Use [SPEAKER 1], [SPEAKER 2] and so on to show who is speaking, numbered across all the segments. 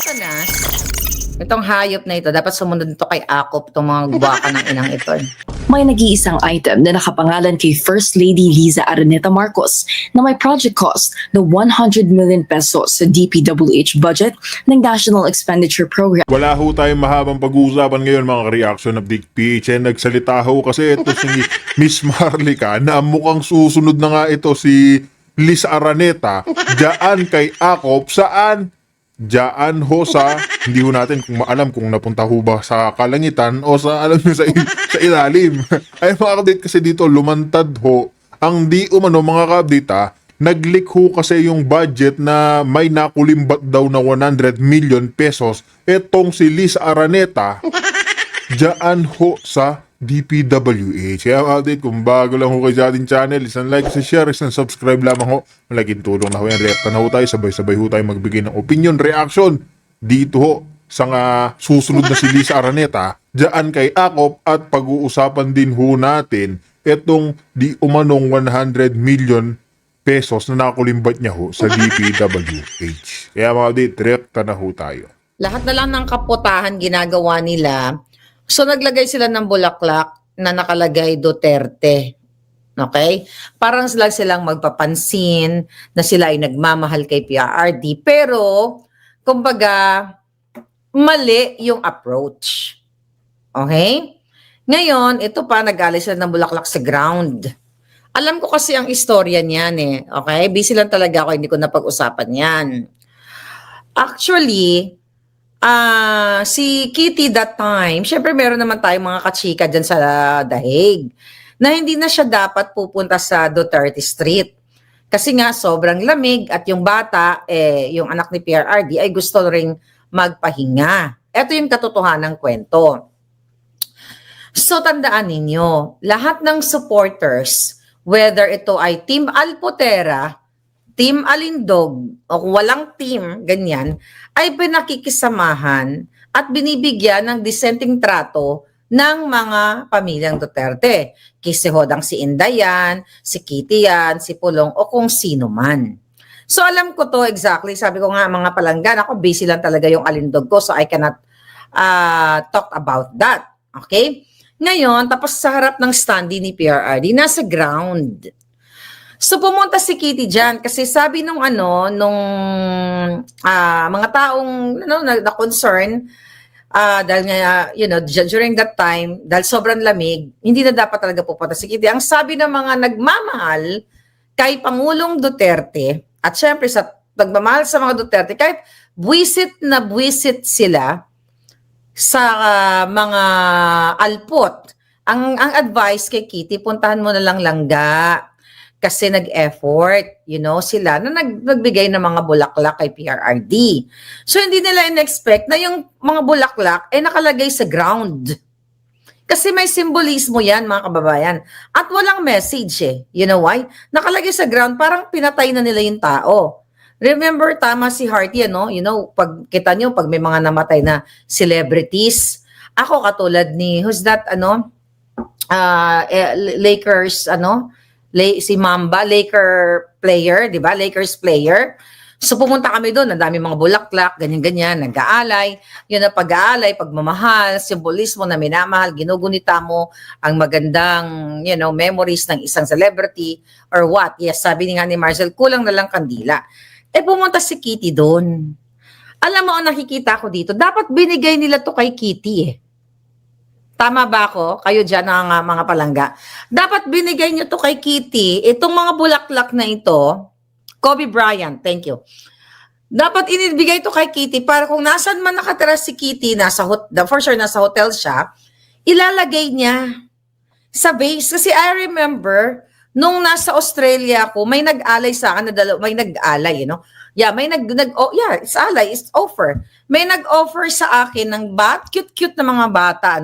[SPEAKER 1] Satanas, itong hayop na ito, dapat sumunod nito kay Akop, itong mga guwaka ng inang ito.
[SPEAKER 2] May nag-iisang item na nakapangalan kay First Lady Liza Araneta Marcos na may project cost na 100 million pesos sa DPWH budget ng National Expenditure Program.
[SPEAKER 3] Wala ho tayong mahabang pag-uusapan ngayon mga reaction of Dick PH. Nagsalita ho kasi ito si Miss Marlica na mukhang susunod na nga ito si Liz Araneta dyan kay Akop. Saan? Dyan ho sa, hindi ho natin kung maalam kung napunta ho ba sa kalangitan o sa, alam nyo, sa ilalim. Ay mga ka-update kasi dito, lumantad ho. Ang di umano mga ka-update nag-leak ho kasi yung budget na may nakulimbat daw na 100 million pesos. Etong si Liz Araneta, dyan ho sa DPWH. Kaya update, kung bago lang ho kayo sa ating channel, isang like, isang share, isang subscribe lamang ho. Malaking tulong na ho yan. Reacta na ho tayo. Sabay-sabay ho tayo magbigay ng opinion, reaction dito ho sa susunod na si Liz Araneta dyan kay Akop, at pag-uusapan din ho natin etong di umanong 100 million pesos na nakulimbat niya ho sa DPWH. Kaya mga update, reacta na ho tayo.
[SPEAKER 1] Lahat na lang ng kaputahan ginagawa nila. So naglagay sila ng bulaklak na nakalagay Duterte. Okay? Parang silang magpapansin na sila ay nagmamahal kay PRRD. Pero, kumbaga, mali yung approach. Okay? Ngayon, ito pa, nag-alay sila ng bulaklak sa ground. Alam ko kasi ang istorya niyan eh. Okay? Busy lang talaga ako, hindi ko napag-usapan yan. Actually, si Kitty that time, syempre meron naman tayong mga kachika dyan sa Dahig na hindi na siya dapat pupunta sa Duterte Street. Kasi nga sobrang lamig at yung bata, yung anak ni PRRD ay gusto ring magpahinga. Ito yung katotohanan ng kwento. So tandaan ninyo, lahat ng supporters, whether ito ay Team Alpotera, Team Alindog, o walang team, ganyan, ay pinakikisamahan at binibigyan ng dissenting trato ng mga pamilyang Duterte. Si Hodang si Inday yan, si Kitty yan, si Pulong, o kung sino man. So alam ko to exactly, sabi ko nga mga palanggan, ako busy lang talaga yung Alindog ko, so I cannot talk about that. Okay? Ngayon, tapos sa harap ng standee ni PRRD, nasa ground. So pumunta si Kitty dyan kasi sabi nung mga taong na concern, dahil nga during that time, dahil sobrang lamig, hindi na dapat talaga pupunta si Kitty. Ang sabi ng mga nagmamahal kay Pangulong Duterte, at syempre sa pagmamahal sa mga Duterte, kahit buwisit na buwisit sila sa mga alpot, ang advice kay Kitty, puntahan mo na lang Langga. Kasi nag-effort, sila na nagbigay ng mga bulaklak kay PRRD. So, hindi nila in-expect na yung mga bulaklak ay nakalagay sa ground. Kasi may simbolismo yan, mga kababayan. At walang message eh. You know why? Nakalagay sa ground, parang pinatay na nila yung tao. Remember, tama si Hearty, pag kita nyo, pag may mga namatay na celebrities, ako katulad ni, who's that, Lakers, si Mamba, Laker player, di ba? Lakers player. So pumunta kami doon, ang dami mga bulaklak, ganyan-ganyan, nag-aalay. Yun ang pag-aalay, pagmamahal, simbolismo na minamahal, ginugunita mo ang magandang, memories ng isang celebrity or what. Yes, sabi nga ni Marcel, kulang na lang kandila. Pumunta si Kitty doon. Alam mo, ang nakikita ko dito, dapat binigay nila to kay Kitty eh. Tama ba ako? Kayo dyan ang mga palangga. Dapat binigay nyo to kay Kitty. Itong mga bulaklak na ito, Kobe Bryant, thank you. Dapat inibigay to kay Kitty para kung nasan man nakatira si Kitty, for sure nasa hotel siya, ilalagay niya sa vase. Kasi I remember, nung nasa Australia ako, may nag-alay sa akin, may nag-alay, Yeah, it's alay, it's offer. May nag-offer sa akin ng cute-cute na mga bata,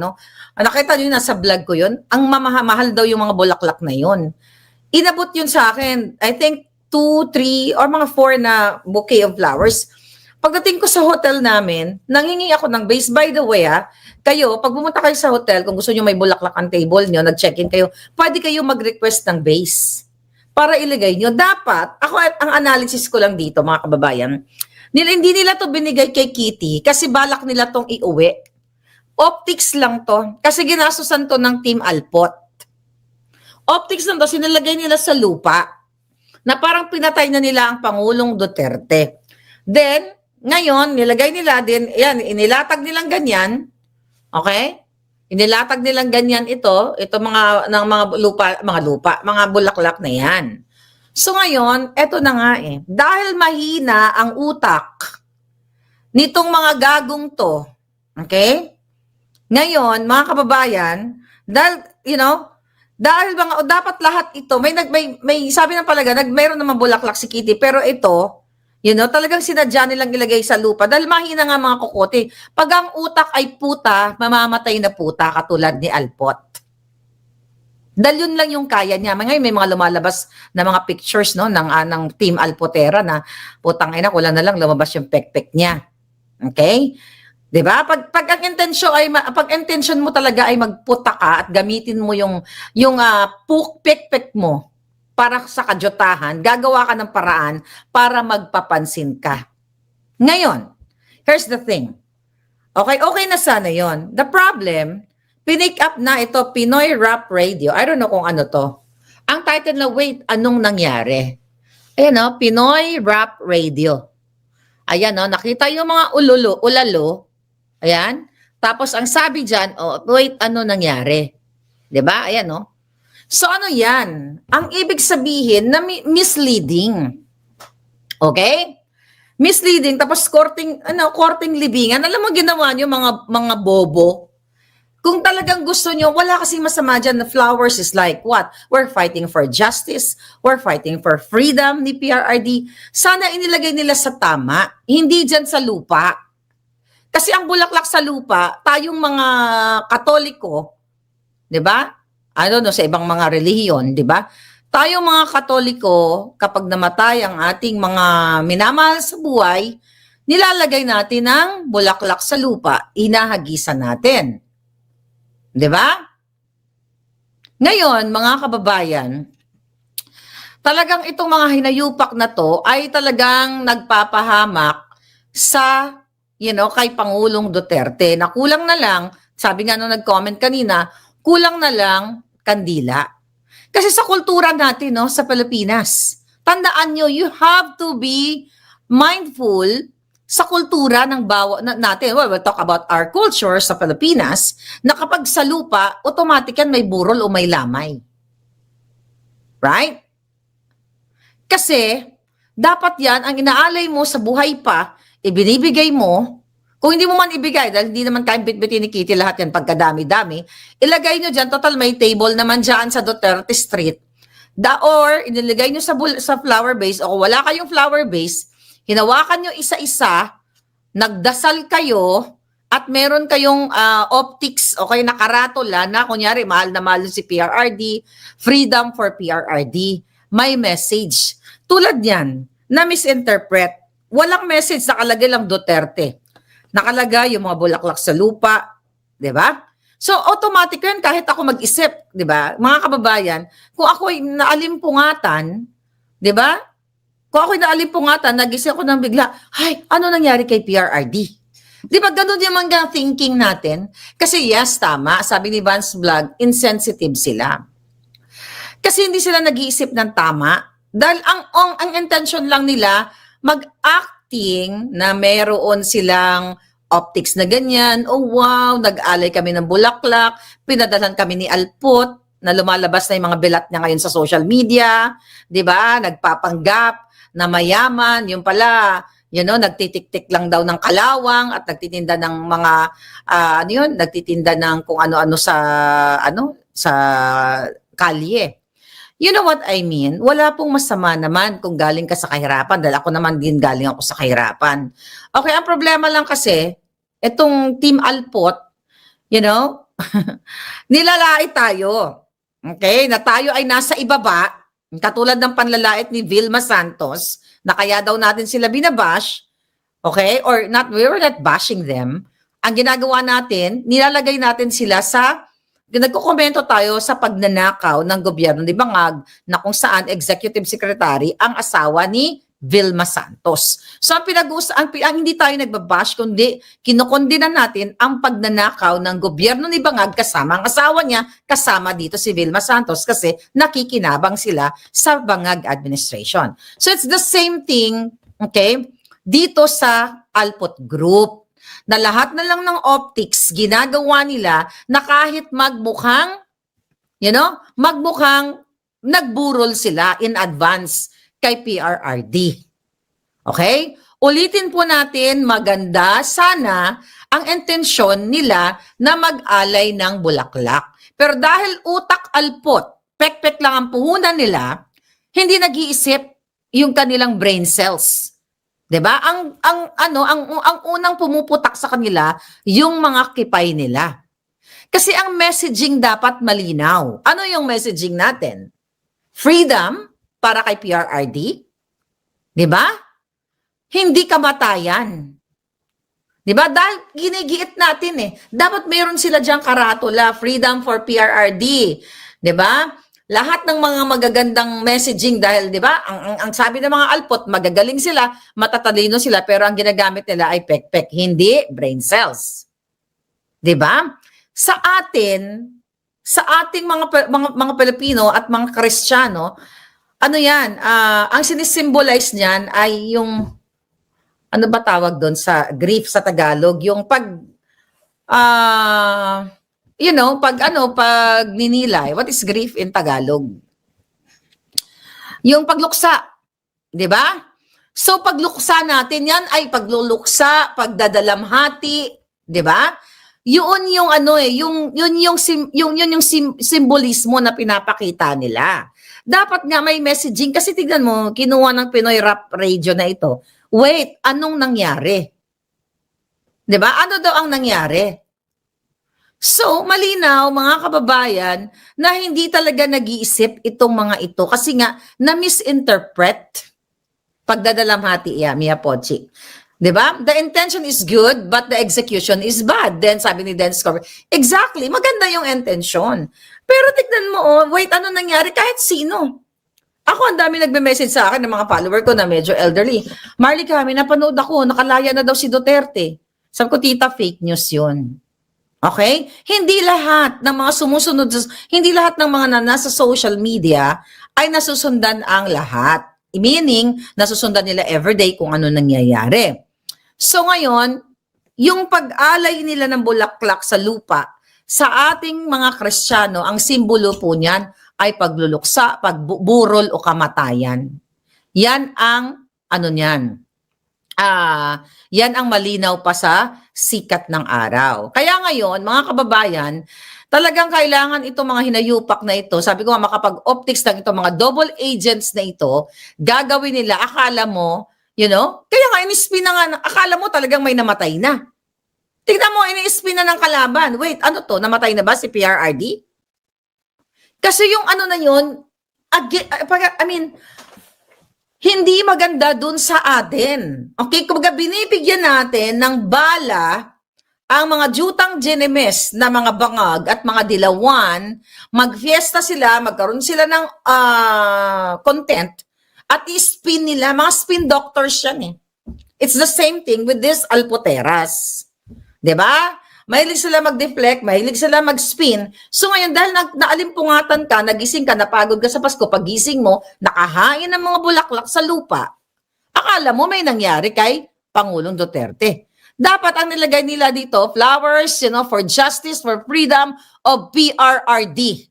[SPEAKER 1] Nakita niyo nasa vlog ko yun. Ang mahal daw yung mga bulaklak na yun. Inabot yun sa akin, I think 2, 3, or mga 4 na bouquet of flowers. Pagdating ko sa hotel namin, nanghingi ako ng vase. By the way, kayo, pag pumunta kayo sa hotel, kung gusto niyo may bulaklak ang table niyo, nag-check-in kayo, pwede kayo mag-request ng vase para ilagay nyo. Dapat, ang analysis ko lang dito, mga kababayan, Hindi nila to binigay kay Kitty kasi balak nila tong iuwi. Optics lang to. Kasi ginasusan to ng Team Alpot. Optics lang to, sinilagay nila sa lupa na parang pinatay na nila ang Pangulong Duterte. Then, ngayon, nilagay nila din, yan, inilatag nilang ganyan. Okay? Inilatag nilang ganyan ito mga ng mga bulaklak na yan. So ngayon, eto na nga dahil mahina ang utak nitong mga gagong to, okay? Ngayon, mga kababayan, dahil dapat lahat ito, may sabi ng palaga, mayroon naman bulaklak si Kitty, pero ito, talagang sinadya nilang ilagay sa lupa dahil mahina nga mga kukote. Pag ang utak ay puta, mamamatay na puta katulad ni Alpot. Dahil yun lang yung kaya niya. Ngayon may mga lumalabas na mga pictures ng Team Alpotera na putang ina, wala na lang lumabas yung pekpek niya. Okay? 'Di ba? Pag ang intention mo talaga ay magputa ka at gamitin mo yung pekpek mo para sa kajotahan, gagawa ka ng paraan para magpapansin ka. Ngayon, here's the thing. Okay na sana yon. The problem, pinick up na ito, Pinoy Rap Radio. I don't know kung ano to. Ang title na, wait, anong nangyari? Ayan Pinoy Rap Radio. Ayan nakita yung mga ulalo. Ayan. Tapos ang sabi dyan, wait, ano nangyari? 'Di ba? Ayan So ano yan? Ang ibig sabihin na misleading. Okay? Misleading tapos courting libingan. Alam mo ginawa niyo mga bobo. Kung talagang gusto niyo, wala kasing masama diyan na flowers is like what? We're fighting for justice, we're fighting for freedom ni PRRD. Sana inilagay nila sa tama, hindi diyan sa lupa. Kasi ang bulaklak sa lupa, tayong mga Katoliko, 'di ba? Sa ibang mga relihiyon, 'di ba? Tayong mga Katoliko, kapag namatay ang ating mga minamahal sa buhay, nilalagay natin ng bulaklak sa lupa, inahagisan natin. 'Di ba? Ngayon, mga kababayan, talagang itong mga hinayupak na to ay talagang nagpapahamak sa kay Pangulong Duterte na kulang na lang, sabi nga nung nag-comment kanina, kulang na lang kandila. Kasi sa kultura natin sa Pilipinas, tandaan nyo, you have to be mindful sa kultura ng natin. Well, we'll talk about our culture sa Pilipinas, na kapag sa lupa, automatic yan may burol o may lamay. Right? Kasi, dapat yan, ang inaalay mo sa buhay pa, ibinibigay mo. Kung hindi mo man ibigay, dahil hindi naman kayang bitbitin ni Kitty lahat yan pagkadami-dami, ilagay nyo dyan, total may table naman dyan sa Duterte Street. Or, inilagay nyo sa flower base, o kung wala kayong flower base, hinawakan nyo isa-isa, nagdasal kayo, at meron kayong optics, o kayo nakaratula na, kunyari, mahal na mahal si PRRD, freedom for PRRD, may message. Tulad yan, na misinterpret. Walang message, nakalagay lang Duterte. Nakalagay yung mga bulaklak sa lupa, 'di ba? So automatic 'yan kahit ako mag-isip, 'di ba? Mga kababayan, kung ako ay naalimpungatan, 'di ba? Kung ako ay naalimpungatan, nagising ako nang bigla, ay, ano nangyari kay PRRD? 'Di ba ganun yung mga thinking natin? Kasi yes, tama, sabi ni Vance Vlog, insensitive sila. Kasi hindi sila nag-iisip ng tama dahil ang intention lang nila mag-acting na meron silang optics na ganyan. Oh wow, nag-alay kami ng bulaklak, pinadalan kami ni Alpot, na lumalabas na yung mga bilat niya ngayon sa social media, 'di ba? Nagpapanggap na mayaman, yung pala, nagtitik-tik lang daw ng kalawang at nagtitinda ng mga nagtitinda ng kung ano-ano sa kalye. You know what I mean? Wala pong masama naman kung galing ka sa kahirapan dahil ako naman din galing ako sa kahirapan. Okay, ang problema lang kasi, itong Team Alpot, nilalait tayo. Okay, na tayo ay nasa ibaba, katulad ng panlalait ni Vilma Santos, na kaya daw natin sila binabash, okay, or not, we were not bashing them. Ang ginagawa natin, nilalagay natin sila sa nagko-komento tayo sa pagnanakaw ng gobyerno ni Bangag na kung saan executive secretary ang asawa ni Vilma Santos. So ang ang hindi tayo nagbabash, kundi kinokondena natin ang pagnanakaw ng gobyerno ni Bangag kasama ang asawa niya, kasama dito si Vilma Santos kasi nakikinabang sila sa Bangag administration. So it's the same thing, okay, dito sa Alpot Group, na lahat na lang ng optics ginagawa nila na kahit magmukhang, magmukhang nagburol sila in advance kay PRRD. Okay? Ulitin po natin, maganda sana ang intensyon nila na mag-alay ng bulaklak. Pero dahil utak alpot, pek-pek lang ang puhunan nila, hindi nag-iisip yung kanilang brain cells. 'Di ba? Ang unang pumuputak sa kanila yung mga kipay nila. Kasi ang messaging dapat malinaw. Ano yung messaging natin? Freedom para kay PRRD, 'di ba? Hindi kamatayan. 'Di ba? Dahil ginigiit natin dapat mayroon sila diyang karatula, freedom for PRRD, 'di ba? Lahat ng mga magagandang messaging dahil 'di ba? Ang sabi ng mga alpot, magagaling sila, matatalino sila, pero ang ginagamit nila ay pek-pek, hindi brain cells. 'Di ba? Sa ating mga Pilipino at mga Kristiyano, ano yan, ang sinisimbolize niyan ay yung, ano ba tawag doon sa grief sa Tagalog? Yung pag ninilay. What is grief in Tagalog? Yung pagluksa. 'Di ba? So pagluksa natin yan ay pagluluksa, pagdadalamhati. 'Di ba? Yun yung simbolismo na pinapakita nila. Dapat nga may messaging kasi tignan mo, kinuha ng Pinoy Rap Radio na ito. Wait, anong nangyari? 'Di ba? Ano daw ang nangyari? So, malinaw mga kababayan na hindi talaga nag-iisip itong mga ito kasi nga na-misinterpret pagdadalamhati Mia Pochi. 'Di ba? The intention is good but the execution is bad. Then sabi ni Dennis Cover, exactly, maganda yung intention. Pero tignan mo, wait, ano nangyari? Kahit sino. Ako, ang dami nagme-message sa akin ng mga follower ko na medyo elderly. Marley kami, napanood ako, nakalaya na daw si Duterte. Sabi ko, tita, fake news yun. Okay? Hindi lahat ng mga sumusunod, hindi lahat ng mga nasa social media ay nasusundan ang lahat. Meaning, nasusundan nila everyday kung ano nangyayari. So ngayon, yung pag-alay nila ng bulaklak sa lupa, sa ating mga Kristiyano, ang simbolo po niyan ay pagluluksa, pagburol o kamatayan. Yan ang yan ang malinaw pa sa sikat ng araw. Kaya ngayon, mga kababayan, talagang kailangan itong mga hinayupak na ito, sabi ko nga makapag-optics lang itong mga double agents na ito, gagawin nila, akala mo, kaya nga inispin na nga, akala mo talagang may namatay na. Tignan mo, inispin na ng kalaban. Wait, ano to? Namatay na ba si PRRD? Kasi yung ano na yun, hindi maganda dun sa atin. Okay, kung binibigyan natin ng bala ang mga jutang genemes na mga bangag at mga dilawan, magfiesta sila, magkaroon sila ng content, at i-spin nila, mga spin doctors yan It's the same thing with this alpoteras. 'Di ba? Mahilig sila mag-deflect, mahilig sila mag-spin. So ngayon, dahil naalimpungatan ka, nagising ka, napagod ka sa Pasko, pagising mo, nakahain ng mga bulaklak sa lupa, akala mo may nangyari kay Pangulong Duterte. Dapat ang nilagay nila dito, flowers, for justice, for freedom of PRRD.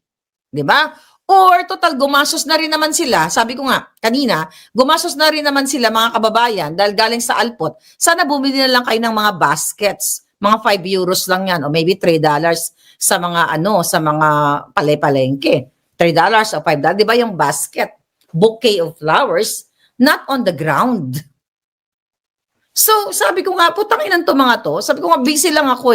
[SPEAKER 1] 'Di ba? Or total, gumasos na rin naman sila. Sabi ko nga, kanina, gumasos na rin naman sila mga kababayan dahil galing sa Alpot. Sana bumili na lang kayo ng mga baskets. Mga 5 euros lang yan o maybe $3 sa mga sa mga palay-palengke. $3 o $5. Di ba yung basket? Bouquet of flowers, not on the ground. So, sabi ko nga, putang inan to mga to. Sabi ko nga, busy lang ako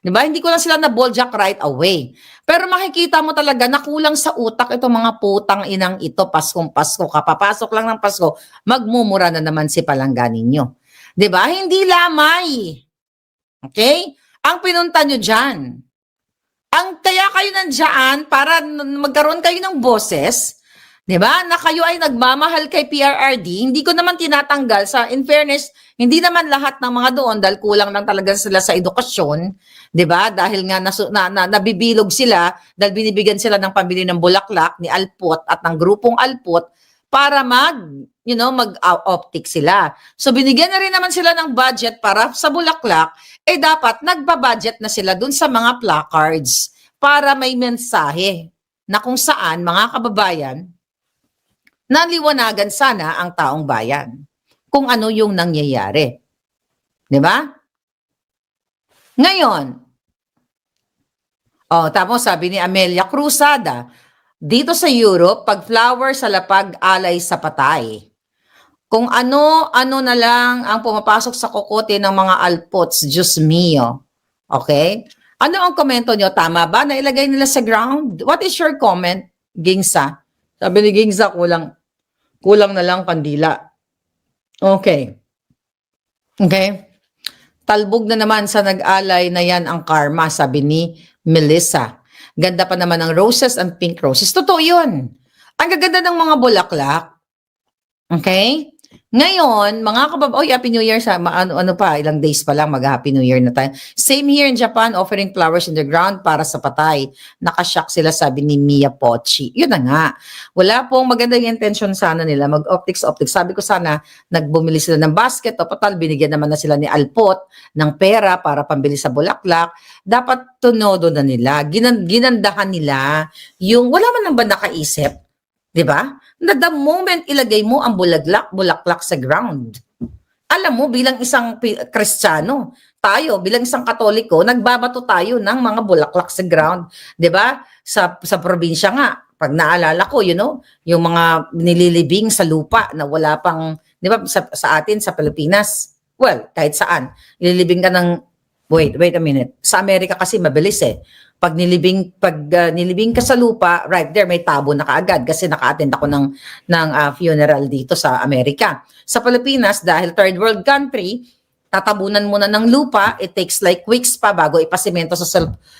[SPEAKER 1] Di ba? Hindi ko lang sila na-balljack right away. Pero makikita mo talaga na kulang sa utak itong mga putang inang ito. Paskong Pasko, kapapasok lang ng Pasko, magmumura na naman si palangga ninyo. Di ba? Hindi lamay. Okay? Ang pinunta nyo dyan. Kaya kayo nandyan para magkaroon kayo ng boses 'Di ba? Na kayo ay nagmamahal kay PRRD, hindi ko naman tinatanggal in fairness, hindi naman lahat ng mga doon dahil kulang lang talaga sila sa edukasyon, 'di ba? Dahil nga nabibilog sila dahil binibigyan sila ng pambili ng bulaklak ni Alpot at ng grupong Alpot para mag-optic sila. So binigyan na rin naman sila ng budget para sa bulaklak, dapat nagba-budget na sila dun sa mga placards para may mensahe na kung saan mga kababayan naliwanagan sana ang taong bayan kung ano yung nangyayari. Di ba? Ngayon, tapos sabi ni Amelia Cruzada, dito sa Europe, pag flower sa lapag, alay sa patay. Kung ano na lang ang pumapasok sa kokote ng mga alpots, Diyos mio. Okay? Ano ang komento nyo? Tama ba na ilagay nila sa ground? What is your comment, Gingsa? Sabi ni Gingsa, kulang na lang kandila. Okay. Okay. Talbog na naman sa nag-alay na yan ang karma, sabi ni Melissa. Ganda pa naman ng roses and pink roses. Totoo yun. Ang gaganda ng mga bulaklak. Okay? Ngayon, mga kababayan, Happy New Year sa ilang days pa lang mag-Happy New Year na tayo. Same here in Japan, offering flowers in the ground para sa patay. Nakashock sila, sabi ni Mia Pochi. Yun na nga. Wala pong magandang intention sana nila, mag-optics. Sabi ko sana, nagbumili sila ng basket o patal, binigyan naman na sila ni Alpot ng pera para pambili sa bulaklak. Dapat tunodo na nila, ginandahan nila yung, wala man lang ba nakaisip, di ba? Na the moment ilagay mo ang bulaklak sa ground. Alam mo, bilang isang Kristiyano, tayo, bilang isang Katoliko, nagbabato tayo ng mga bulaklak sa ground. 'Di ba? Sa probinsya nga, pag naalala ko, yung mga nililibing sa lupa na wala pang, 'di ba, sa atin, sa Pilipinas, well, kahit saan, nililibing ka ng, wait a minute, sa Amerika kasi mabilis Pag nilibing ka sa lupa, right there may tabo na kaagad kasi naka-attend ako ng funeral dito sa Amerika. Sa Pilipinas, dahil third world country, tatabunan muna ng lupa, it takes like weeks pa bago ipasimento sa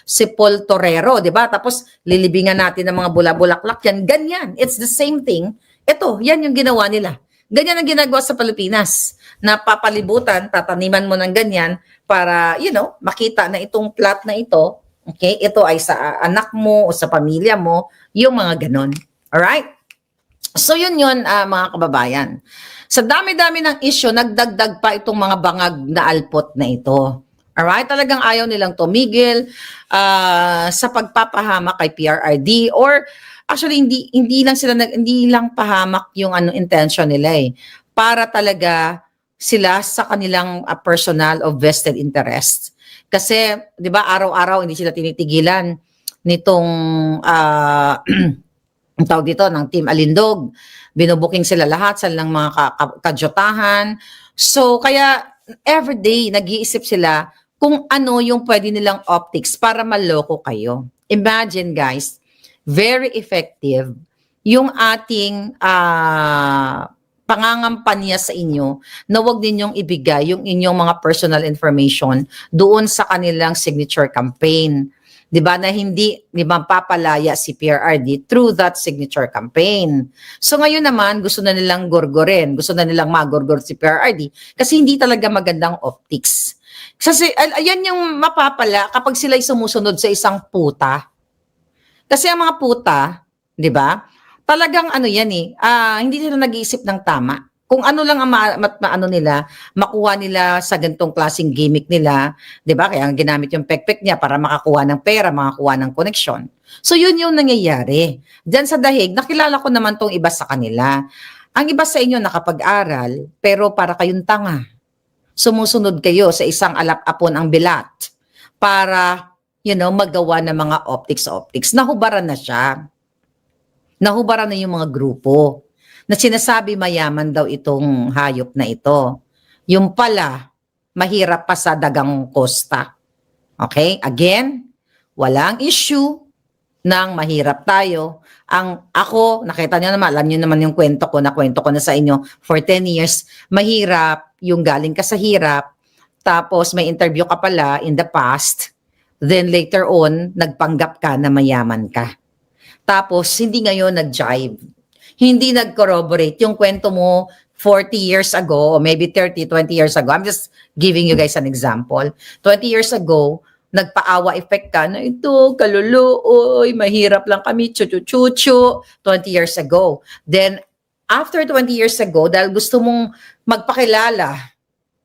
[SPEAKER 1] sepulturero, 'di ba? Tapos lilibingan natin ng mga bulaklak yan, ganyan. It's the same thing. Ito, yan yung ginawa nila. Ganyan ang ginagawa sa Pilipinas. Napapalibutan, tataniman mo ng ganyan para, makita na itong plot na ito. Okay, ito ay sa anak mo o sa pamilya mo, yung mga ganon. Alright? So yun mga kababayan. Sa dami-dami ng issue, nagdagdag pa itong mga bangag na Alpot na ito. Alright? Talagang ayaw nilang tumigil sa pagpapahama kay PRRD or actually hindi lang pahamak yung intention nila para talaga sila sa kanilang personal of vested interest. Kasi, 'di ba, araw-araw hindi sila tinitigilan nitong tawag dito ng Team Alindog. Binubuking sila lahat sa lang mga kadyotahan. So, kaya everyday nag-iisip sila kung ano yung pwede nilang optics para maloko kayo. Imagine, guys, very effective yung ating pangangampanya sa inyo na huwag ninyong ibigay yung inyong mga personal information doon sa kanilang signature campaign. 'Di ba? Na hindi papalaya si PRRD through that signature campaign. So ngayon naman gusto na nilang gorgorin, gusto na nilang magorgor si PRRD kasi hindi talaga magandang optics. Kasi ayan yung mapapala kapag sila'y sumusunod sa isang puta. Kasi ang mga puta, 'di ba? Talagang hindi nila nag-iisip ng tama. Kung ano lang ang nila, makuha nila sa ganitong klaseng gimmick nila, 'di ba? Kaya ginamit yung pekpek niya para makakuha ng pera, makakuha ng koneksyon. So yun yung nangyayari. Diyan sa dahig, nakilala ko naman tong iba sa kanila. Ang iba sa inyo nakapag-aral, pero para kayong tanga. Sumusunod kayo sa isang alap-apon ang bilat para, magawa ng mga optics. Nahubaran na siya. Nahubaran na yung mga grupo na sinasabi mayaman daw itong hayop na ito. Yung pala, mahirap pa sa dagang kosta. Okay? Again, walang issue ng mahirap tayo. Nakita niyo naman, alam niyo naman yung kwento ko na sa inyo for 10 years, mahirap, yung galing ka sa hirap, tapos may interview ka pala in the past, then later on, nagpanggap ka na mayaman ka. Tapos, hindi ngayon nag-jive. hindi nag-corroborate yung kwento mo 40 years ago or maybe 30, 20 years ago. I'm just giving you guys an example. 20 years ago, nagpaawa effect ka na ito, kaluluoy, mahirap lang kami, chuchu-chuchu, 20 years ago. Then, after 20 years ago, dahil gusto mong magpakilala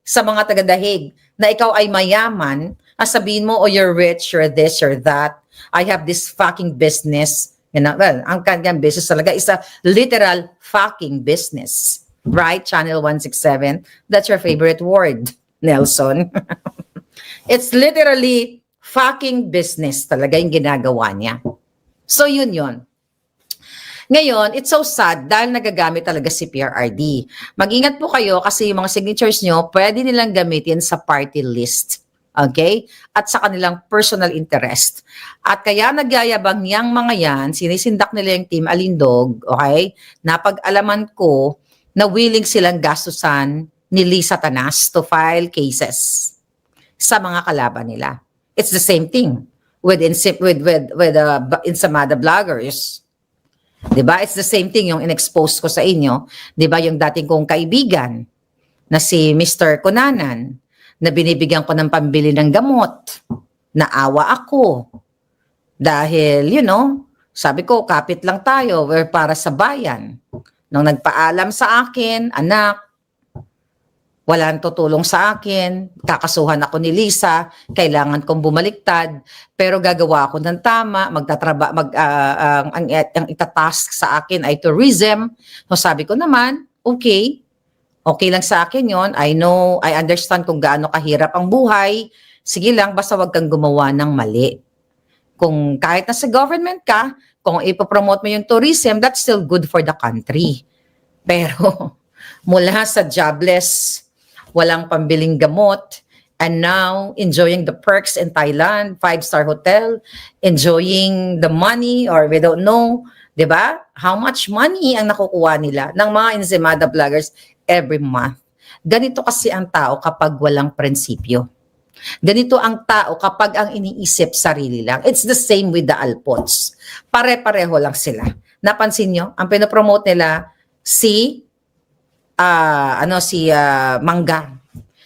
[SPEAKER 1] sa mga taga-Dahig na ikaw ay mayaman, sabihin mo, oh, you're rich, you're this, you're that, I have this fucking business. Well, ang kanyang business talaga is a literal fucking business. Right? Channel 167. That's your favorite word, Nelson. It's literally fucking business talaga yung ginagawa niya. So, yun. Ngayon, it's so sad dahil nagagamit talaga si PRRD. Mag-ingat po kayo kasi yung mga signatures nyo, pwede nilang gamitin sa party list. Okay? At sa kanilang personal interest. At kaya nagyayabang niyang mga yan, sinisindak nila yung Team Alindog, okay? Napag-alaman ko na willing silang gastusan ni Lisa Tanas to file cases sa mga kalaban nila. It's the same thing with Insamada bloggers. 'Di ba? It's the same thing yung in-expose ko sa inyo, 'di ba, yung dating kong kaibigan na si Mr. Kunanan na binibigyan ko ng pambili ng gamot. Naawa ako. Dahil, sabi ko, kapit lang tayo, we're para sa bayan. Nung nagpaalam sa akin, anak, walang tutulong sa akin, kakasuhan ako ni Lisa, kailangan kong bumaliktad, pero gagawa ako ng tama, ang itatask sa akin ay tourism. So sabi ko naman, okay lang sa akin yon. I understand kung gaano kahirap ang buhay, sige lang, basta wag kang gumawa ng mali. Kung kahit na sa government ka, kung ipopromote mo yung tourism, that's still good for the country. Pero mula sa jobless, walang pambiling gamot, and now enjoying the perks in Thailand, 5-star hotel, enjoying the money, or we don't know, di ba? How much money ang nakukuha nila ng mga Insamada vloggers every month. Ganito kasi ang tao kapag walang prinsipyo. Ganito ang tao kapag ang iniisip sarili lang. It's the same with the Alpots. Pare-pareho lang sila. Napansin nyo, ang pinopromote nila si Mangga.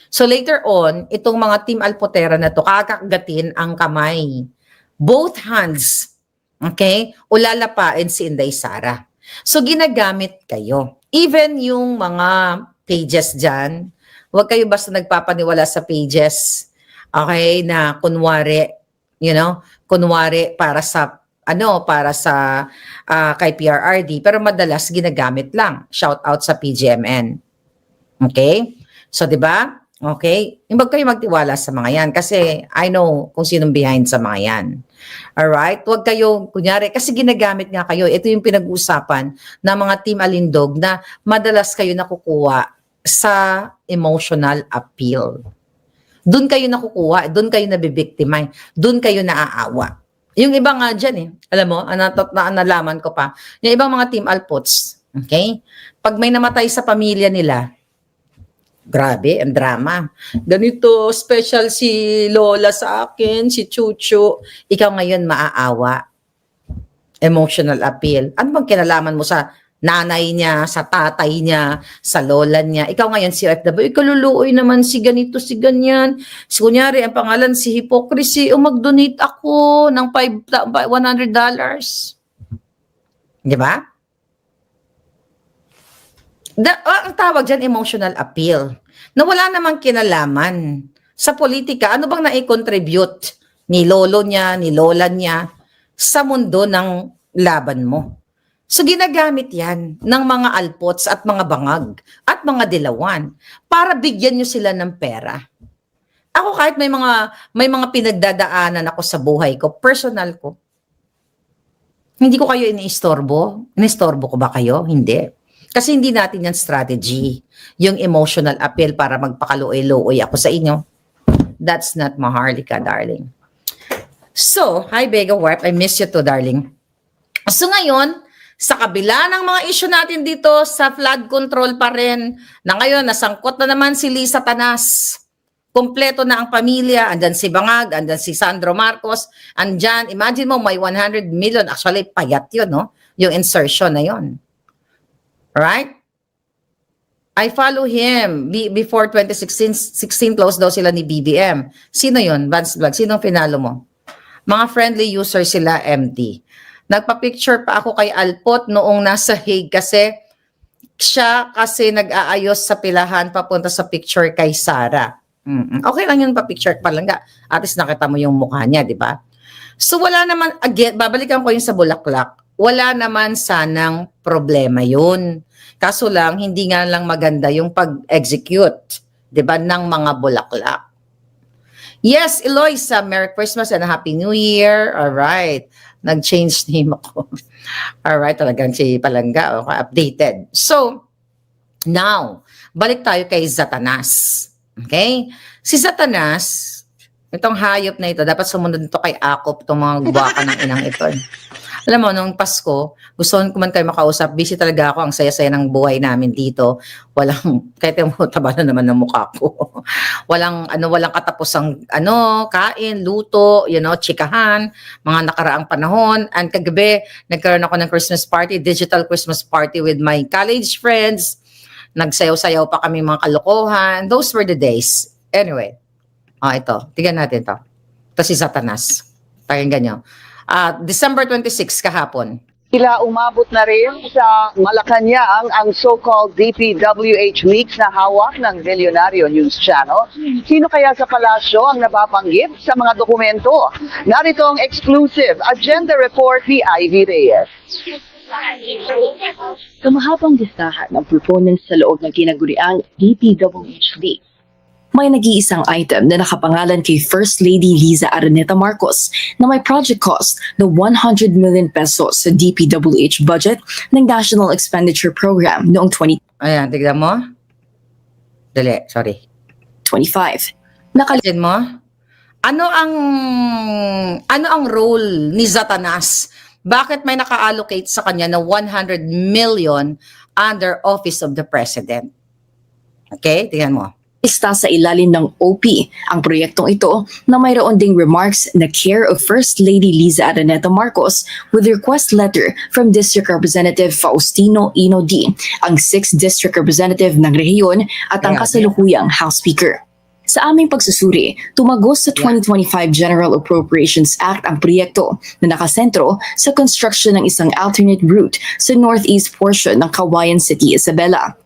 [SPEAKER 1] So later on, itong mga Team Alpotera na to, kakagatin ang kamay. Both hands. Okay? Ulalapain si Inday Sara. So ginagamit kayo. Even yung mga pages dyan, huwag kayo basta nagpapaniwala sa pages. Okay? Na kunwari para sa kay PRRD, pero madalas ginagamit lang. Shout out sa PGMN. Okay? So, di ba? Okay? Huwag kayo magtiwala sa mga yan kasi I know kung sinong behind sa mga yan. Alright? Huwag kayo, kunyari, kasi ginagamit nga kayo. Ito yung pinag-uusapan ng mga Team Alindog na madalas kayo nakukuha sa emotional appeal. Doon kayo nakukuha, doon kayo nabibiktima, doon kayo naaawa. Yung iba nga dyan alam mo, nalaman ko pa, yung ibang mga Team Alpots, okay? Pag may namatay sa pamilya nila, grabe, ang drama. Ganito, special si Lola sa akin, si Chuchu, ikaw ngayon maaawa. Emotional appeal. Ano bang kinalaman mo sa nanay niya, sa tatay niya, sa lola niya? Ikaw ngayon si OFW, kaluluoy naman si ganito, si ganyan. So, kunyari, ang pangalan si Hypocrisy, mag-donate ako ng $100. Di ba? Ang tawag dyan, emotional appeal. Na wala namang kinalaman sa politika. Ano bang nai-contribute ni lolo niya, ni lola niya sa mundo ng laban mo? So ginagamit yan ng mga alpots at mga bangag at mga dilawan para bigyan nyo sila ng pera. Ako kahit may mga pinagdadaanan ako sa buhay ko, personal ko, hindi ko kayo iniistorbo. Inistorbo ko ba kayo? Hindi. Kasi hindi natin yan strategy. Yung emotional appeal para magpakaluoy-luoy ako sa inyo. That's not Maharlika, darling. So, hi Vega Warp, I miss you too, darling. So ngayon, sa kabila ng mga issue natin dito sa flood control pa rin, na ngayon nasangkot na naman si Lisa Tanas. Kompleto na ang pamilya, andyan si Bangag, andyan si Sandro Marcos, andyan, imagine mo may 100 million, actually payat yun, no? Yung insertion na yun. Alright? I follow him. Before 2016 close daw sila ni BBM. Sino yun? Vance Vlog. Sinong finalo mo? Mga friendly user sila, MT. Nagpa-picture pa ako kay Alpot noong nasa Hague kasi siya kasi nag-aayos sa pilahan papunta sa picture kay Sara. Okay lang yun pa-picture pa lang. At least nakita mo yung mukha niya, di ba? So wala naman, again, babalikan ko yung sa Bulaklak. Wala naman sanang problema yun. Kaso lang, hindi nga lang maganda yung pag-execute, di ba, ng mga bulaklak. Yes, Eloisa, Merry Christmas and Happy New Year. Alright, nag-change name ako. Alright, talagang si Palangga, okay, updated. So, now, balik tayo kay Satanas. Okay? Si Satanas, itong hayop na ito, dapat sumunod ito kay Akop, itong mga guwaka ng inang ito. Alam mo, nung Pasko, gusto ko man kayo makausap. Busy talaga ako. Ang saya-saya ng buhay namin dito. Walang, kahit yung taba na naman ng mukha ko. walang katapusang, kain, luto, chikahan, mga nakaraang panahon. And kagabi, nagkaroon ako ng Christmas party, digital Christmas party with my college friends. Nagsayaw-sayaw pa kami mga kalokohan. Those were the days. Anyway, ito. Tignan natin to. Ito si Satanas. Pakinggan nyo. December 26 kahapon.
[SPEAKER 4] Sila umabot na rin sa Malacanang ang so-called DPWH mix na hawak ng Milyonaryo News Channel. Sino kaya sa palasyo ang nababanggit sa mga dokumento? Narito ang exclusive agenda report ni Ivy Reyes.
[SPEAKER 2] Kamahabang listahan ng proponents sa loob ng kinaguriang DPWH League. May nag-iisang item na nakapangalan kay First Lady Liza Araneta Marcos na may project cost na 100 million pesos sa DPWH budget ng National Expenditure Program noong
[SPEAKER 1] Ayan, tignan mo. Dali, sorry.
[SPEAKER 2] 2025.
[SPEAKER 1] Nakalin mo? Ano ang role ni Satanas? Bakit may naka-allocate sa kanya na 100 million under Office of the President? Okay, tingnan mo.
[SPEAKER 2] Ista sa ilalim ng OP ang proyektong ito na mayroon ding remarks na care of First Lady Liza Araneta Marcos with request letter from District Representative Faustino Ino D, ang 6th District Representative ng rehiyon at ang kasalukuyang House Speaker. Sa aming pagsusuri, tumagos sa 2025 General Appropriations Act ang proyekto na nakasentro sa construction ng isang alternate route sa northeast portion ng Cauayan City, Isabela.